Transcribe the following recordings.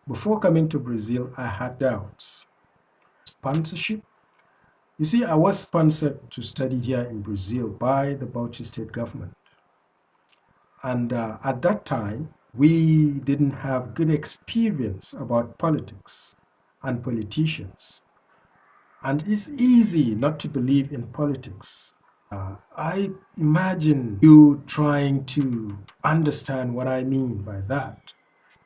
Before coming to Brazil, I had doubts. Sponsorship? You see, I was sponsored to study here in Brazil by the Bauchi state government. And at that time, we didn't have good experience about politics and politicians. And it's easy not to believe in politics. I imagine you trying to understand what I mean by that.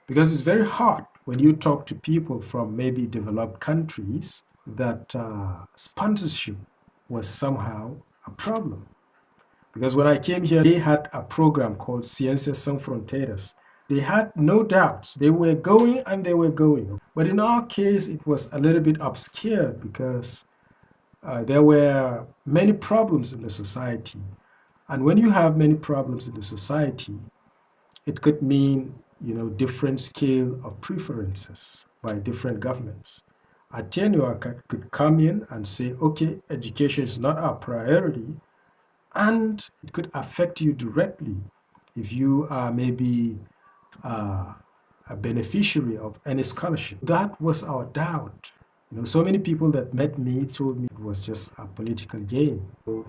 Because it's very hard when you talk to people from maybe developed countries that sponsorship was somehow a problem. Because when I came here, they had a program called Ciências Sem Fronteiras. They had no doubts. They were going and they were going. But in our case, it was a little bit obscured because there were many problems in the society. And when you have many problems in the society, it could mean, different scale of preferences by different governments. A tenure could come in and say, okay, education is not our priority, and it could affect you directly if you are maybe a beneficiary of any scholarship. That was our doubt. So many people that met me told me it was just a political game. So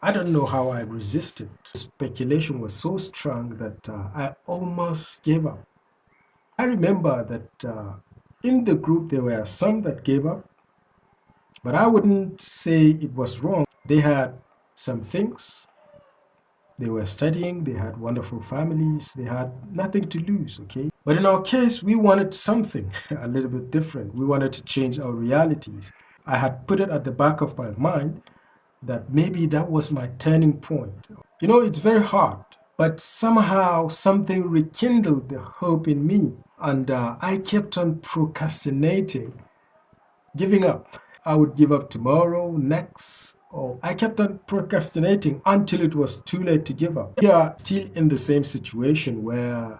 I don't know how I resisted. Speculation was so strong that I almost gave up. I remember that in the group there were some that gave up, but I wouldn't say it was wrong. They had some things. They were studying, they had wonderful families, they had nothing to lose, okay? But in our case, we wanted something a little bit different. We wanted to change our realities. I had put it at the back of my mind that maybe that was my turning point. It's very hard, but somehow something rekindled the hope in me. And I kept on procrastinating, giving up. I would give up tomorrow, next, or I kept on procrastinating until it was too late to give up. We are still in the same situation where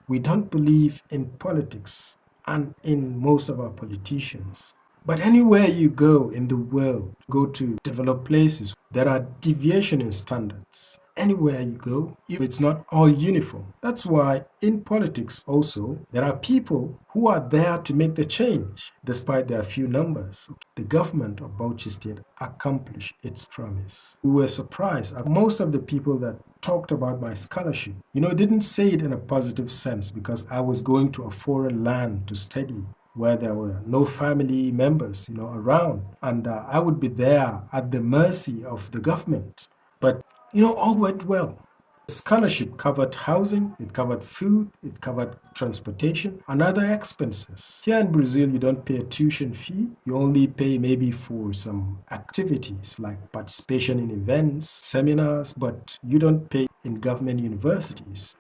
we don't believe in politics and in most of our politicians. But anywhere you go in the world, go to developed places, there are deviation in standards. Anywhere you go, it's not all uniform. That's why in politics also, there are people who are there to make the change, despite their few numbers. The government of Bauchi State accomplished its promise. We were surprised. Most of the people that talked about my scholarship, didn't say it in a positive sense because I was going to a foreign land to study where there were no family members, around. And I would be there at the mercy of the government. But, all went well. The scholarship covered housing, it covered food, it covered transportation, and other expenses. Here in Brazil, you don't pay a tuition fee. You only pay maybe for some activities like participation in events, seminars, but you don't pay in government universities.